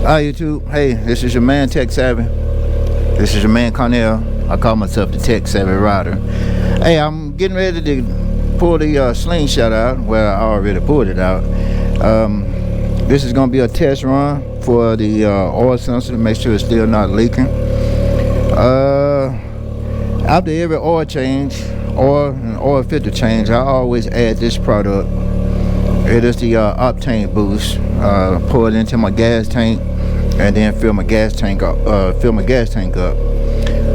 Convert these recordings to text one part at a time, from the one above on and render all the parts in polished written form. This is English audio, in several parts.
Hi YouTube, hey, this is your man Tech Savvy. This is your man Cornell. I call myself the Tech Savvy Rider. Hey, I'm getting ready to pull the Slingshot out. Well, I already pulled it out. This is going to be a test run for the oil sensor to make sure it's still not leaking. After every oil change, oil filter change, I always add this product. It is the octane boost. Pour it into my gas tank and then fill my gas tank up.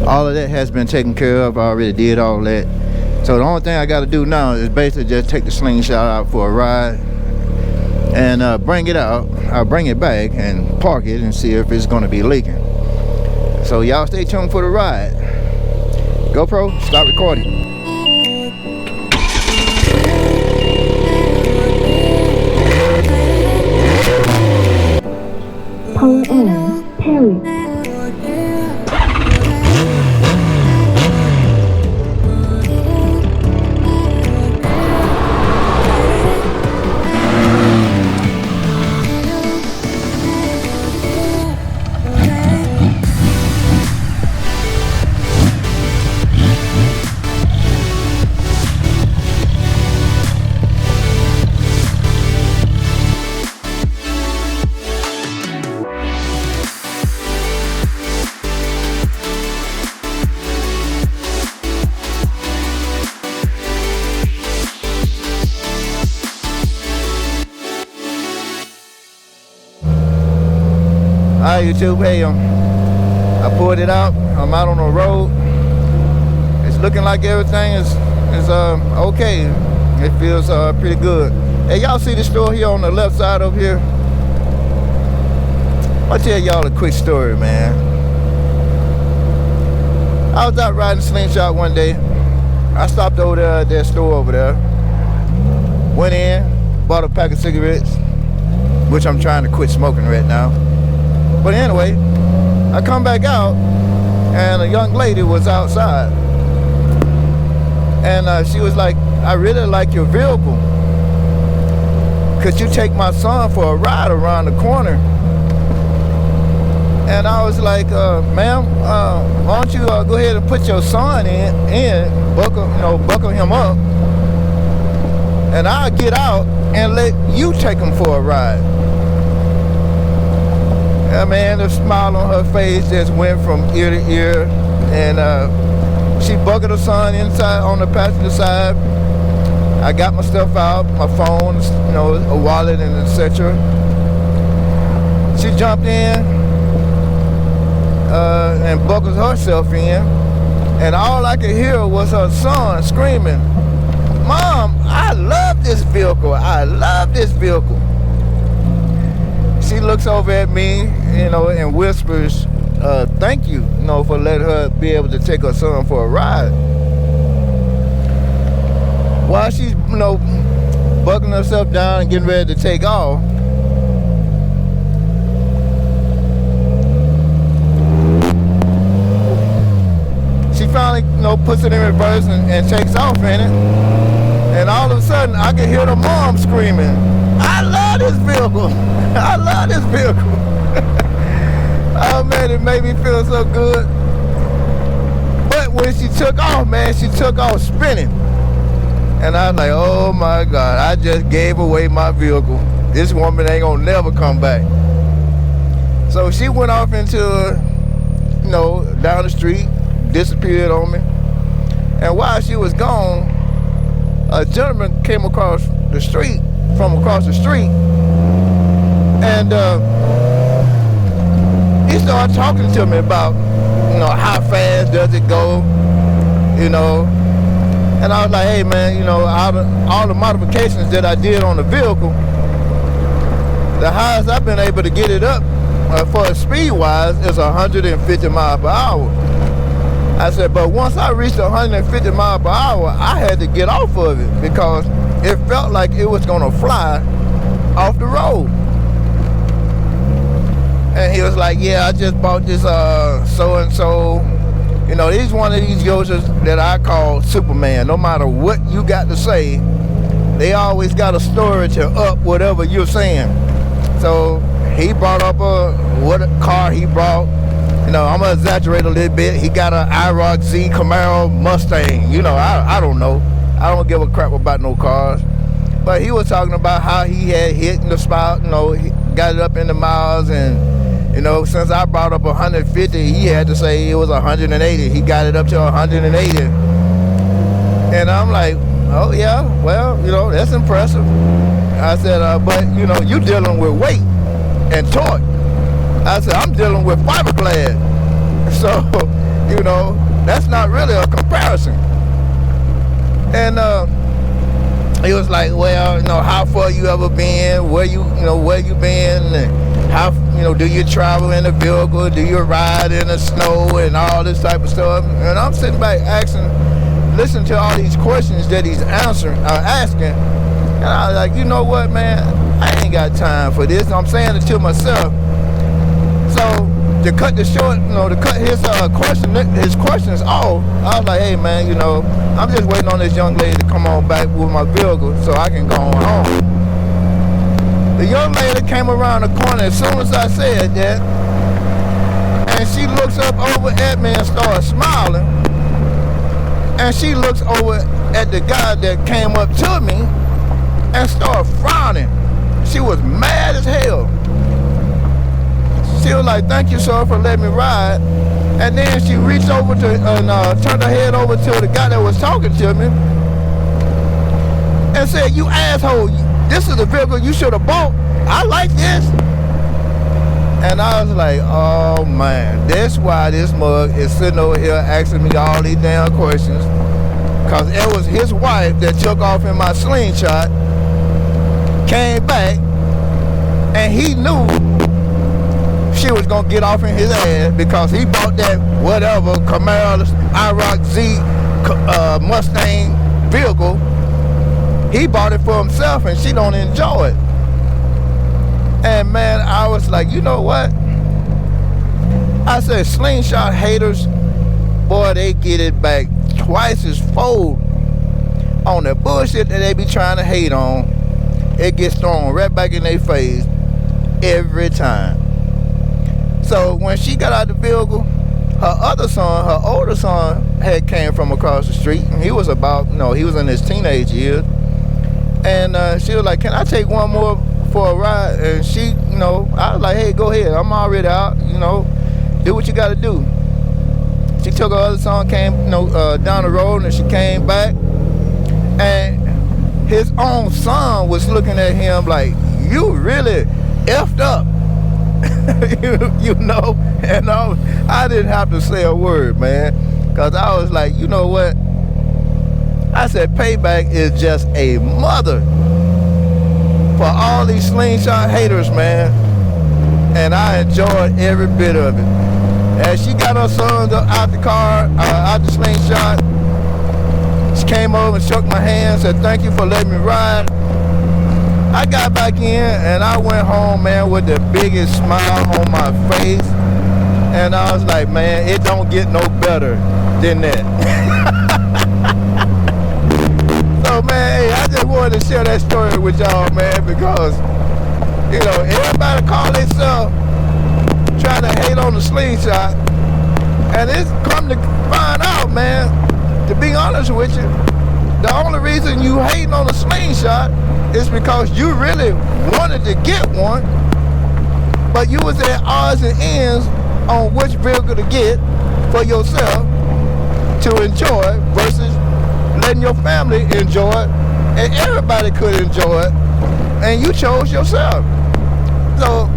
All of that has been taken care of. I already did all that. So the only thing I got to do now is basically just take the Slingshot out for a ride and bring it out. I'll bring it back and park it and see if it's going to be leaking. So y'all stay tuned for the ride. GoPro, stop recording. Power on, Perry. Hi YouTube, hey, I pulled it out. I'm out on the road. It's looking like everything is okay. It feels pretty good. Hey, y'all see the store here on the left side over here? I'll tell y'all a quick story, man. I was out riding Slingshot one day. I stopped over there at that store over there. Went in, bought a pack of cigarettes, which I'm trying to quit smoking right now. But anyway, I come back out and a young lady was outside. And she was like, I really like your vehicle. Could you take my son for a ride around the corner? And I was like, ma'am, why don't you go ahead and put your son in, buckle him up. And I'll get out and let you take him for a ride. Yeah, man, the smile on her face just went from ear to ear, and she buckled her son inside on the passenger side. I got my stuff out, my phone, a wallet, and etc. She jumped in and buckled herself in, and all I could hear was her son screaming, "Mom, I love this vehicle. I love this vehicle." She looks over at me, and whispers, thank you, for letting her be able to take her son for a ride. While she's, buckling herself down and getting ready to take off, she finally, puts it in reverse and takes off in it. And all of a sudden, I can hear the mom screaming, "I love this vehicle. I love this vehicle." Oh man, it made me feel so good. But when she took off, man, she took off spinning. And I was like, oh my God, I just gave away my vehicle. This woman ain't gonna never come back. So she went off into, down the street, disappeared on me. And while she was gone, a gentleman came across the street, and he started talking to me about, how fast does it go, and I was like, hey man, all the modifications that I did on the vehicle, the highest I've been able to get it up for speed wise is 150 miles per hour. I said, but once I reached 150 miles per hour, I had to get off of it because it felt like it was gonna fly off the road. And he was like, yeah, I just bought this so-and-so. He's one of these users that I call Superman. No matter what you got to say, they always got a story to up whatever you're saying. So he brought up a what car he brought. You know, I'm gonna exaggerate a little bit. He got an IROC Z Camaro Mustang. You know, I don't know. I don't give a crap about no cars. But he was talking about how he had hit in the spot, you know, he got it up in the miles, and, you know, since I brought up 150, he had to say it was 180. He got it up to 180. And I'm like, oh yeah, well, you know, that's impressive. I said, but, you know, you dealing with weight and torque. I said, I'm dealing with fiberglass. So, you know, that's not really a comparison. And, he was like, well, you know, how far you ever been? Where you been? And how, you know, do you travel in a vehicle? Do you ride in the snow and all this type of stuff? And I'm sitting back listening to all these questions that he's asking. And I was like, you know what, man? I ain't got time for this. I'm saying it to myself. So to cut his questions off, I was like, hey man, you know, I'm just waiting on this young lady to come on back with my vehicle so I can go on home. The young lady came around the corner as soon as I said that, and she looks up over at me and starts smiling, and she looks over at the guy that came up to me and started frowning. She was mad as hell. She was like, thank you, sir, for letting me ride. And then she reached over to and turned her head over to the guy that was talking to me and said, you asshole, this is the vehicle you should have bought. I like this. And I was like, oh man, that's why this mug is sitting over here asking me all these damn questions. Because it was his wife that took off in my Slingshot, came back, and he knew she was gonna get off in his ass because he bought that whatever Camaro IROC Z Mustang vehicle. He bought it for himself and she don't enjoy it. And man, I was like, you know what? I said, Slingshot haters, boy, they get it back twice as fold on the bullshit that they be trying to hate on. It gets thrown right back in their face every time. So when she got out the vehicle, her older son had came from across the street, and he was about, you know, he was in his teenage years. And she was like, can I take one more for a ride? And she, you know, I was like, hey, go ahead. I'm already out, you know, do what you got to do. She took her other son, came, you know, down the road, and she came back. And his own son was looking at him like, you really effed up. you know, and I didn't have to say a word, man, because I was like, you know what? I said, payback is just a mother for all these Slingshot haters, man, and I enjoyed every bit of it. As she got her sons out the car, out the Slingshot, she came over and shook my hand, said, thank you for letting me ride. I got back in and I went home, man, with the biggest smile on my face. And I was like, man, it don't get no better than that. So, man, hey, I just wanted to share that story with y'all, man, because, you know, everybody call themselves trying to hate on the Slingshot. And it's come to find out, man, to be honest with you, the only reason you hating on the Slingshot is because you really wanted to get one, but you was at odds and ends on which vehicle to get for yourself to enjoy versus letting your family enjoy it, and everybody could enjoy it, and you chose yourself. So,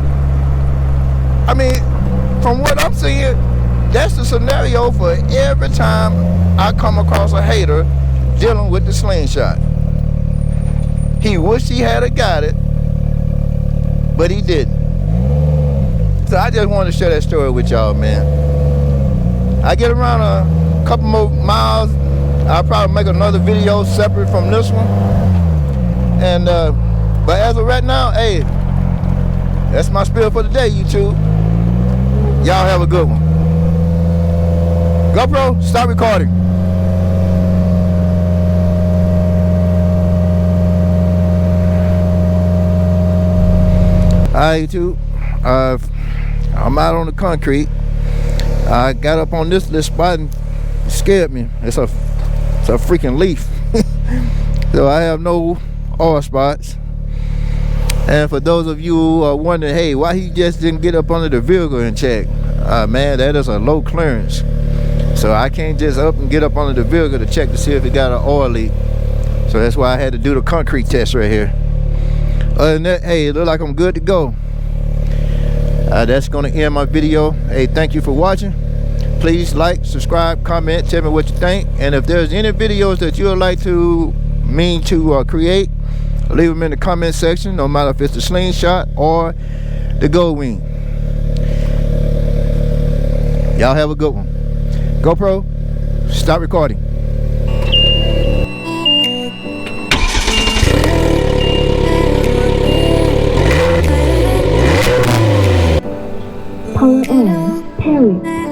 I mean, from what I'm seeing, that's the scenario for every time I come across a hater dealing with the Slingshot. He wished he had got it, but he didn't. So I just wanted to share that story with y'all, man. I get around a couple more miles, I'll probably make another video separate from this one. And but as of right now, hey, that's my spiel for the day, YouTube. Y'all have a good one. GoPro, stop recording. Hi YouTube. I'm out on the concrete. I got up on this little spot and it scared me. It's a freaking leaf. So I have no oil spots. And for those of you who are wondering, hey, why he just didn't get up under the vehicle and check? Man, that is a low clearance. So I can't just up and get up under the vehicle to check to see if it got an oil leak. So that's why I had to do the concrete test right here. Other than that, hey, it look like I'm good to go. That's gonna end my video. Hey, thank you for watching. Please like, subscribe, comment, tell me what you think. And if there's any videos that you would like to create, leave them in the comment section, no matter if it's the Slingshot or the Gold Wing. Y'all have a good one. GoPro, stop recording. Power on. Perry.